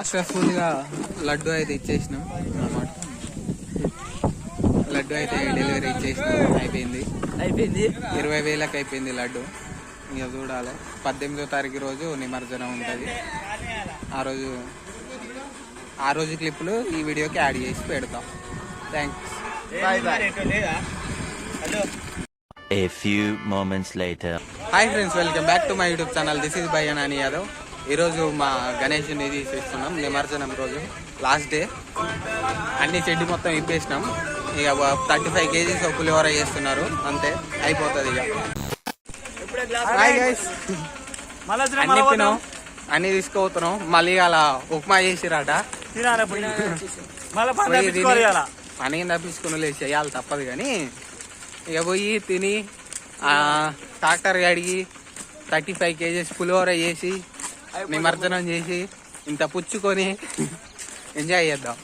సక్సెస్ఫుల్గా లడ్డు అయితే ఇచ్చేసినాం అన్నమాట. లడ్డు అయితే డెలివరీ ఇచ్చేసినాం, అయిపోయింది 20,000కి అయిపోయింది లడ్డు. ఇక చూడాలి 18వ తారీఖు రోజు నిమజ్జనం ఉంటుంది. ఆ రోజు క్లిప్లు ఈ వీడియోకి యాడ్ చేసి పెడతాం. Thanks. A few moments later. Hi friends, welcome back to my YouTube channel. This is భయ్యా నాని యాదవ్. ఈరోజు మా గణేష్ని తీసేస్తున్నాం. నిమజ్జనం రోజు లాస్ట్ డే. అన్ని చెడ్డి మొత్తం ఇప్పేసినాం. ఇక 35 kgs పులిహోర చేస్తున్నారు, అంతే అయిపోతుంది. ఇక హాయ్ గైస్, అన్ని తిన్నాం, అన్ని తీసుకుపోతున్నాం. మళ్ళీ అలా ఉప్మా చేసిరాట, పని తప్పించుకుని లేచి చేయాలి, తప్పదు. కానీ ఇక పోయి తిని ట్రాక్టర్ అడిగి 35 kgs పులిహోర చేసి నిమజ్జనం చేసి ఇంత పుచ్చుకొని ఎంజాయ్ చేద్దాం.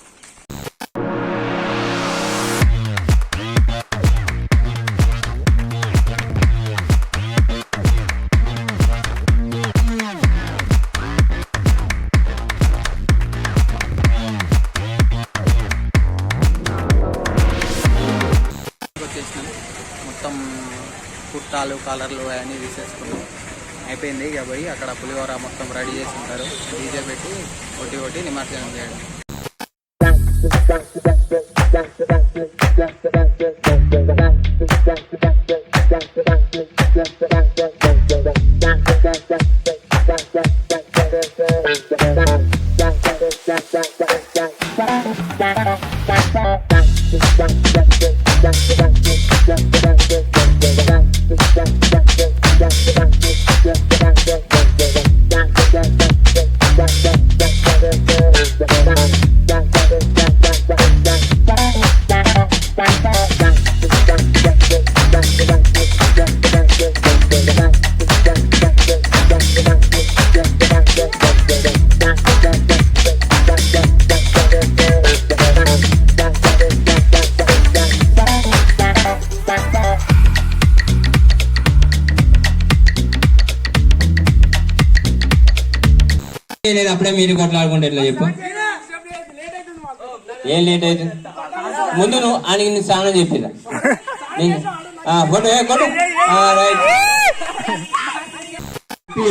మొత్తం కుర్తాలు కలర్లు అవన్నీ తీసేసుకున్నాం, అయిపోయింది. ఇక పోయి అక్కడ పులిహోర మొత్తం రెడీ చేసి ఉంటారు, డీజే పెట్టి కొట్టి నిమజ్జనం చేయడం. లేదు, అప్పుడే మీరు కొట్లాడుకుంటే ఎట్లా చెప్పు? ఏం లేట్ అవుతుంది? ముందు నువ్వు ఆయనకి స్నానం చెప్పిరా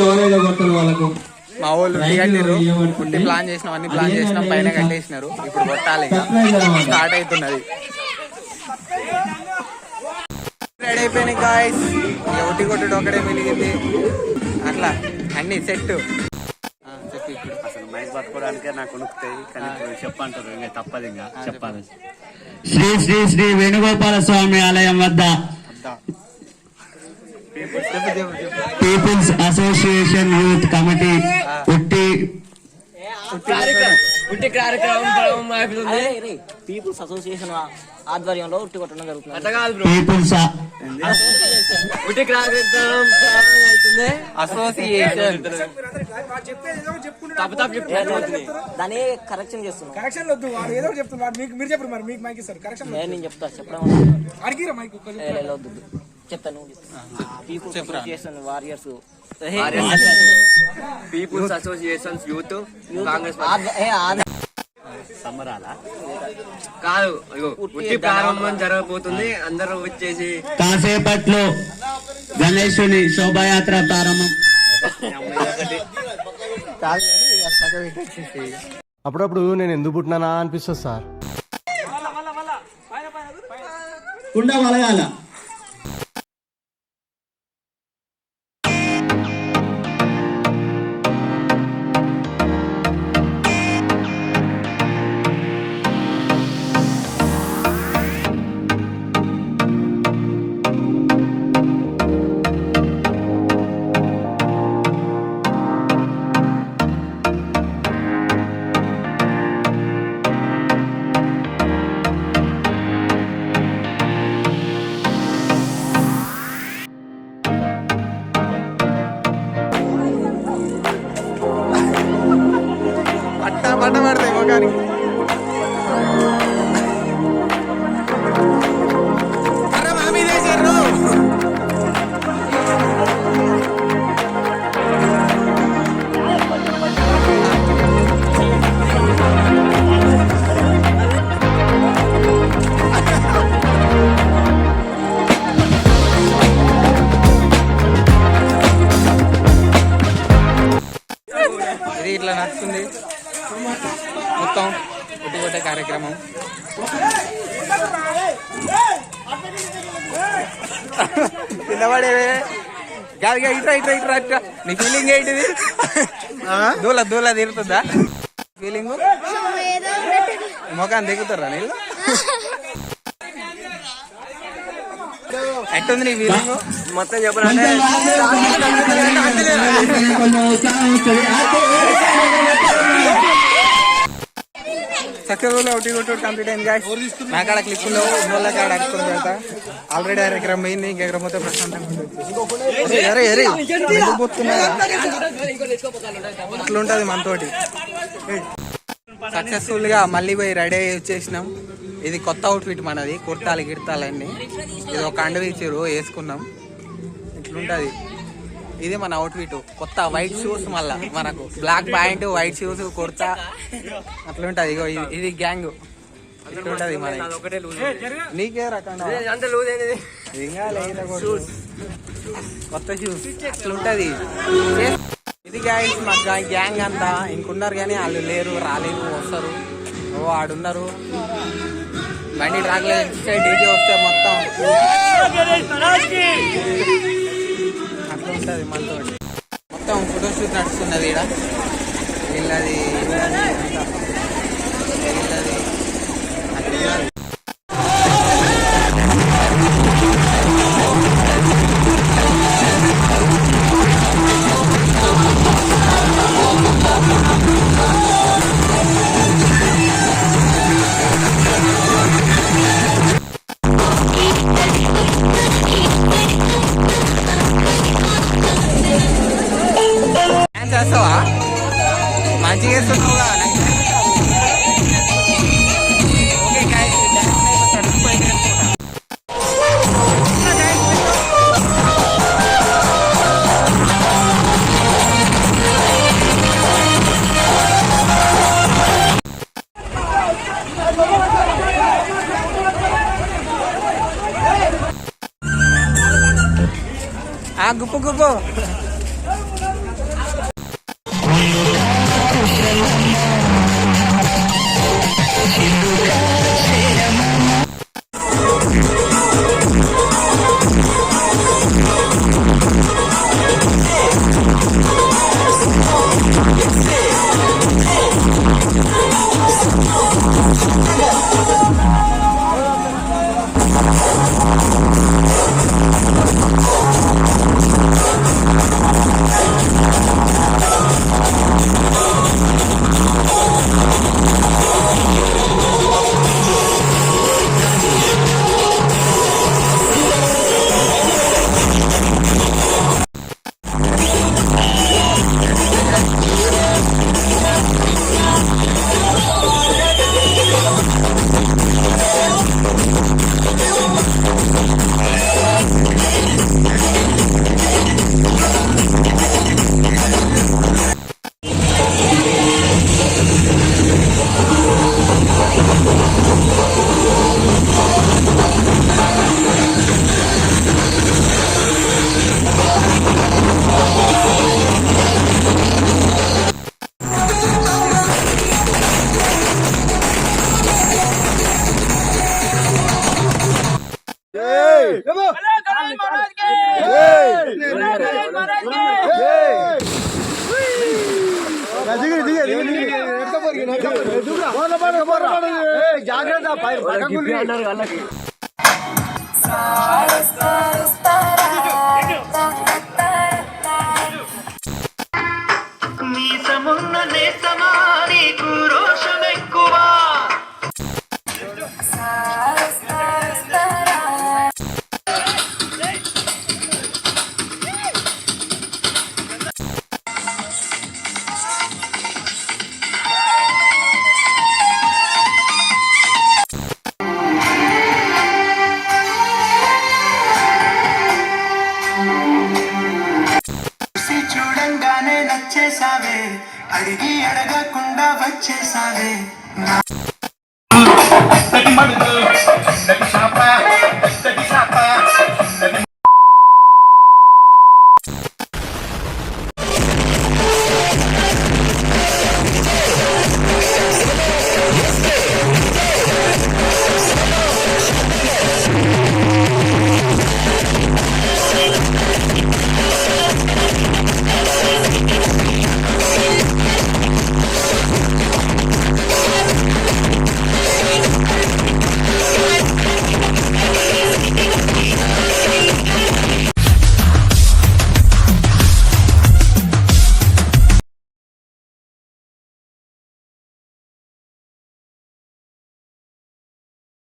ఎవరైనా కొడతారు వాళ్ళకు. మా వాళ్ళు పుట్టి ప్లాన్ చేసినాం, అన్ని ప్లాన్ చేసినాం, పైన కట్టేసినారు. ఇప్పుడు కొట్టాలి, స్టార్ట్ అవుతున్నది. రెడీ అయిపోయినాయి గాయ్స్. ఒకటి కొట్టుడు ఒకటే మిలిగింది, అట్లా అన్ని సెట్. అసలు మైక్ పట్టుకోవడానికే నాకు కొనుక్కుతాయి, కానీ చెప్పంటారు, ఇంకా తప్పదు, ఇంకా చెప్పాలి. శ్రీ శ్రీ శ్రీ వేణుగోపాల స్వామి ఆలయం వద్ద people's association youth committee people's association ఆధ్వర్యంలో ఉట్టి కొట్టడం జరుగుతుంది. పీపుల్స్ అసోసియేషన్ దాన్ని కరెక్షన్ చేస్తున్నాం. నేను చెప్తా, చెప్పడం చెప్తాను. People's association warriors, people's associations youth Congress సంబరాల కాదు, ఉట్టి ప్రారంభం జరగబోతుంది. అందరూ వచ్చేసి కాసేపట్లో గణేశుని శోభాయాత్ర ప్రారంభం. అప్పుడప్పుడు నేను ఎందుకు పుట్టినానా అనిపిస్తుంది సార్. కుండ వలగాల. పట్ట పడతాయి మొగానికి. అరే మా మీద వేసారు. ఇట్లా నడుస్తుంది మొత్తం కొట్టే కార్యక్రమం. పిల్లవాడేవే కాదుగా ఇట్రా ఇట్రా ఇట్రా ఇట్రా. నీ ఫీలింగ్ ఏంటిది? దూల తీరుతుందా ఫీలింగ్? మొఖాన్ని దిగుతారా నీళ్ళు? ఎట్టుంది నీ ఫీలింగ్ మొత్తం చెప్పాలంటే? సక్సెస్ఫుల్ ఒకటి కంప్లీట్ అయింది గాయస్. నా కాడ క్లిప్పుల్లో ఉన్నోళ్ళ కాడ అడుగుతుంది కదా. ఆల్రెడీ ఎకరం పోయింది, ఇంకెకరం పోతే ప్రశాంతంగా అట్లుంటది మనతోటి. సక్సెస్ఫుల్ గా మళ్ళీ పోయి రెడీ అయ్యి వచ్చేసినాం. ఇది కొత్త అవుట్ఫిట్ మనది, కుర్తాలు గిర్తాలన్నీ. ఇది ఒక అండు ఇచ్చారు, వేసుకున్నాం. ఇట్లుంటది, ఇది మన అవుట్ఫిట్. కొత్త వైట్ షూస్, మళ్ళా మనకు black pant, white shoes, kurta అట్లుంటది. ఇగో ఇది గ్యాంగ్ ఇట్లుంటది మన. నీకే రకంగా కొత్త షూస్ అట్లుంటది. ఇది గాయస్ మా గ్యాంగ్ అంతా. ఇంకున్నారు కానీ వాళ్ళు లేరు, రాలేదు, వస్తారు. ఓ ఆడున్నారు. బండి ట్రాక్లో డీజే వస్తే మొత్తం అట్లా ఉంటుంది మనతో. మొత్తం ఫోటోషూట్ నడుస్తున్నది ఇక్కడ. వీళ్ళది అట్లా. చేస్తావా? మంచిగా వేస్తున్నావుగా. గుప్పు గుప్పు చూడంగానే నచ్చేసావే, అడిగి అడగకుండా వచ్చేసావే.